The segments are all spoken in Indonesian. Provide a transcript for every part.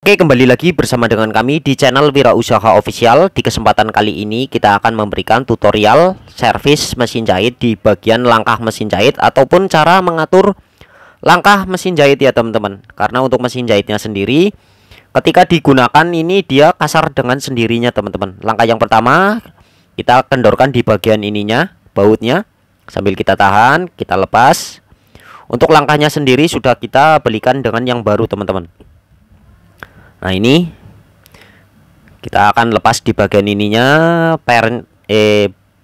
Oke, kembali lagi bersama dengan kami di channel Wirausaha Official. Di kesempatan kali ini kita akan memberikan tutorial servis mesin jahit di bagian langkah mesin jahit ataupun cara mengatur langkah mesin jahit ya teman-teman. Karena untuk mesin jahitnya sendiri ketika digunakan ini dia kasar dengan sendirinya teman-teman. Langkah yang pertama kita kendorkan di bagian ininya, bautnya, sambil kita tahan, kita lepas. Untuk langkahnya sendiri sudah kita belikan dengan yang baru teman-teman. Nah, ini kita akan lepas di bagian ininya,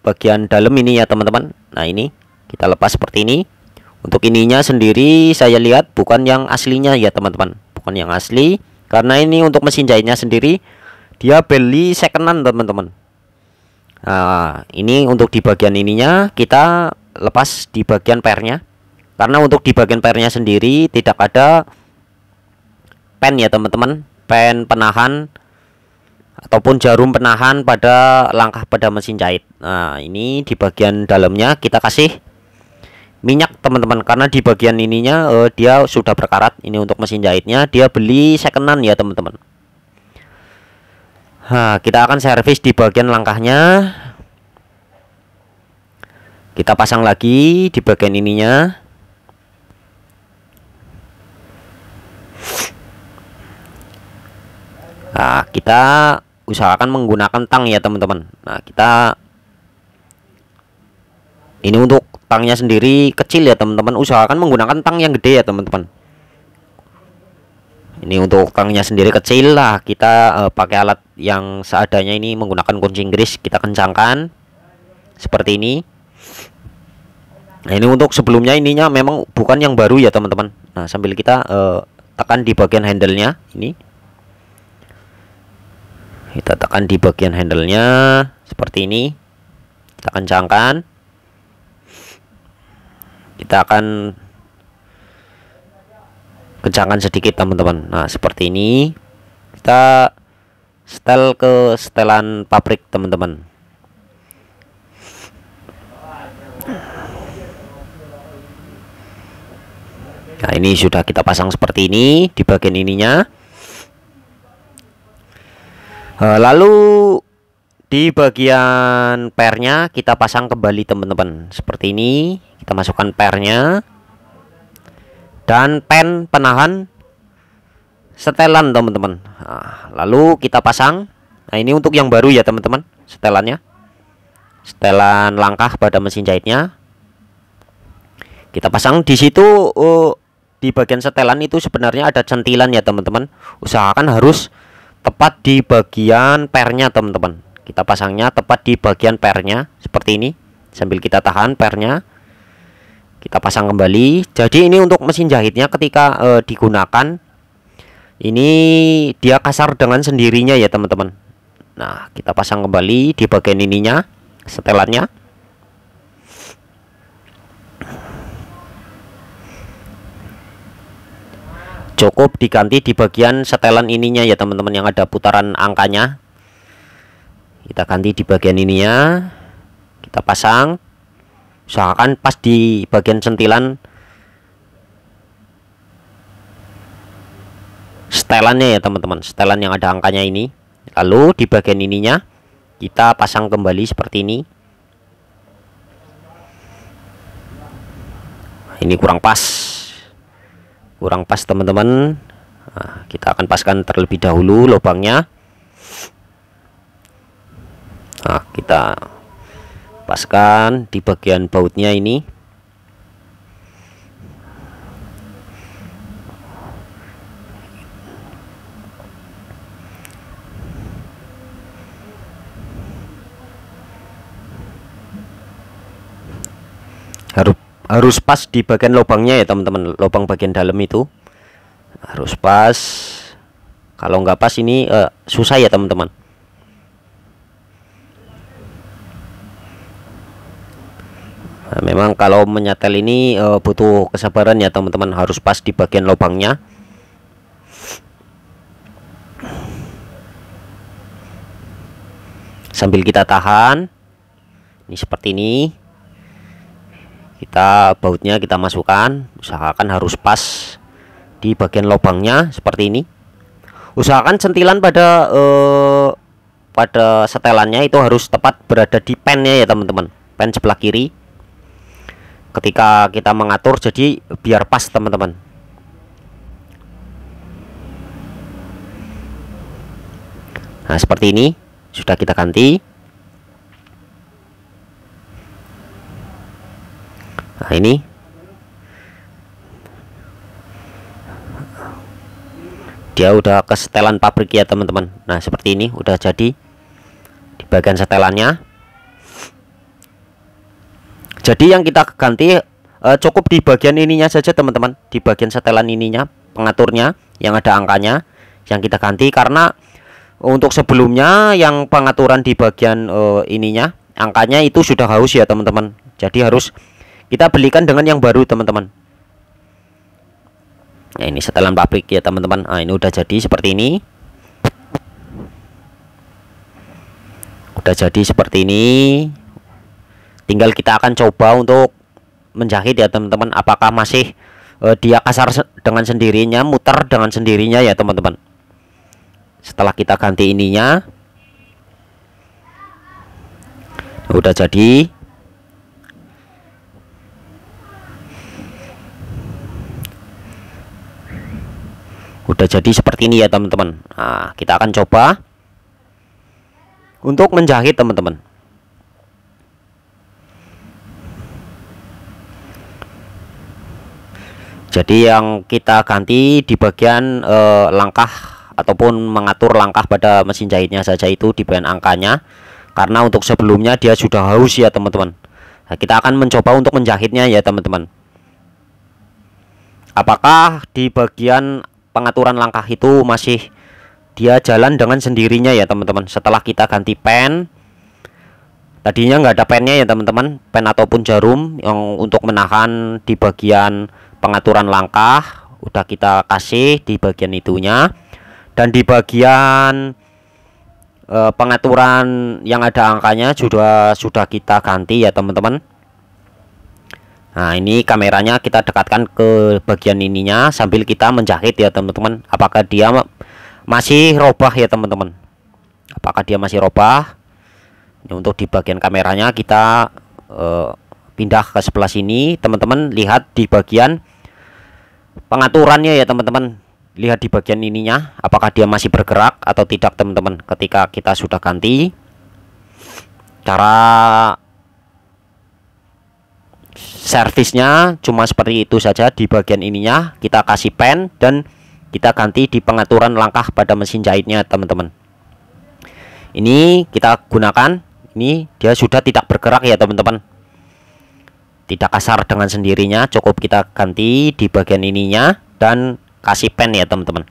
bagian dalam ini ya teman-teman. Nah, ini kita lepas seperti ini. Untuk ininya sendiri saya lihat bukan yang aslinya ya teman-teman, bukan yang asli. Karena ini untuk mesin jahitnya sendiri dia beli secondan teman-teman. Nah, ini untuk di bagian ininya kita lepas di bagian pernya. Karena untuk di bagian pernya sendiri tidak ada pen ya teman-teman, pen penahan ataupun jarum penahan pada langkah pada mesin jahit. Nah, ini di bagian dalamnya kita kasih minyak teman-teman, karena di bagian ininya dia sudah berkarat. Ini untuk mesin jahitnya dia beli secondan ya teman-teman. Nah, kita akan servis di bagian langkahnya. Kita pasang lagi di bagian ininya. Nah, kita usahakan menggunakan tang ya teman-teman. Nah, kita ini untuk tangnya sendiri kecil ya teman-teman, usahakan menggunakan tang yang gede ya teman-teman. Ini untuk tangnya sendiri kecil lah, kita pakai alat yang seadanya, ini menggunakan kunci Inggris, kita kencangkan seperti ini. Nah, ini untuk sebelumnya ininya memang bukan yang baru ya teman-teman. Nah, sambil kita tekan di bagian handle-nya ini. Kita tekan di bagian handle-nya seperti ini. Kita kencangkan. Kita akan kencangkan sedikit teman-teman. Nah, seperti ini. Kita setel ke setelan pabrik teman-teman. Nah, ini sudah kita pasang seperti ini di bagian ininya. Lalu di bagian pernya kita pasang kembali teman-teman. Seperti ini kita masukkan pernya dan pen penahan setelan teman-teman. Nah, lalu kita pasang. Nah, ini untuk yang baru ya teman-teman, setelannya, setelan langkah pada mesin jahitnya. Kita pasang di situ. Di bagian setelan itu sebenarnya ada centilan ya teman-teman. Usahakan harus tepat di bagian pernya teman-teman. Kita pasangnya tepat di bagian pernya seperti ini. Sambil kita tahan pernya, kita pasang kembali. Jadi ini untuk mesin jahitnya ketika digunakan ini dia kasar dengan sendirinya ya teman-teman. Nah, kita pasang kembali di bagian ininya, setelannya. Cukup diganti di bagian setelan ininya ya teman-teman, yang ada putaran angkanya. Kita ganti di bagian ininya. Kita pasang. Usahakan pas di bagian sentilan setelannya ya teman-teman, setelan yang ada angkanya ini. Lalu di bagian ininya kita pasang kembali seperti ini. Ini kurang pas. Kurang pas teman-teman. Nah, kita akan paskan terlebih dahulu lubangnya. Nah, kita paskan di bagian bautnya ini. Harus pas di bagian lubangnya ya teman-teman, lubang bagian dalam itu harus pas. Kalau nggak pas ini susah ya teman-teman. Nah, memang kalau menyetel ini butuh kesabaran ya teman-teman, harus pas di bagian lubangnya. Sambil kita tahan ini seperti ini. Kita bautnya kita masukkan, usahakan harus pas di bagian lubangnya seperti ini. Usahakan sentilan pada setelannya itu harus tepat berada di pennya ya teman-teman, pen sebelah kiri ketika kita mengatur, jadi biar pas teman-teman. Nah seperti ini sudah kita ganti. Nah ini dia udah ke setelan pabrik ya teman-teman. Nah seperti ini udah jadi di bagian setelannya. Jadi yang kita ganti cukup di bagian ininya saja teman-teman, di bagian setelan ininya, pengaturnya yang ada angkanya yang kita ganti, karena untuk sebelumnya yang pengaturan di bagian ininya angkanya itu sudah haus ya teman-teman. Jadi harus kita belikan dengan yang baru teman-teman. Nah ini setelan pabrik ya teman-teman. Nah ini udah jadi seperti ini. Udah jadi seperti ini. Tinggal kita akan coba untuk menjahit ya teman-teman. Apakah masih dia kasar dengan sendirinya, muter dengan sendirinya ya teman-teman. Setelah kita ganti ininya, udah jadi. Udah jadi seperti ini ya teman-teman. Nah, kita akan coba untuk menjahit teman-teman. Jadi yang kita ganti di bagian langkah ataupun mengatur langkah pada mesin jahitnya saja, itu di bagian angkanya, karena untuk sebelumnya dia sudah haus ya teman-teman. Nah, kita akan mencoba untuk menjahitnya ya teman-teman. Apakah di bagian pengaturan langkah itu masih dia jalan dengan sendirinya ya teman-teman. Setelah kita ganti pen, tadinya nggak ada pennya ya teman-teman, pen ataupun jarum yang untuk menahan di bagian pengaturan langkah udah kita kasih di bagian itunya, dan di bagian pengaturan yang ada angkanya sudah kita ganti ya teman-teman. Nah ini kameranya kita dekatkan ke bagian ininya sambil kita menjahit ya teman-teman. Apakah dia masih robah ya teman-teman, apakah dia masih robah. Ini untuk di bagian kameranya kita pindah ke sebelah sini teman-teman. Lihat di bagian pengaturannya ya teman-teman, lihat di bagian ininya apakah dia masih bergerak atau tidak teman-teman. Ketika kita sudah ganti, cara servisnya cuma seperti itu saja. Di bagian ininya kita kasih pen dan kita ganti di pengaturan langkah pada mesin jahitnya teman-teman. Ini kita gunakan, ini dia sudah tidak bergerak ya teman-teman, tidak kasar dengan sendirinya. Cukup kita ganti di bagian ininya dan kasih pen ya teman-teman.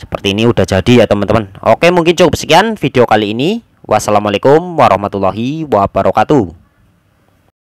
Seperti ini udah jadi ya teman-teman. Oke, mungkin cukup sekian video kali ini. Wassalamualaikum warahmatullahi wabarakatuh.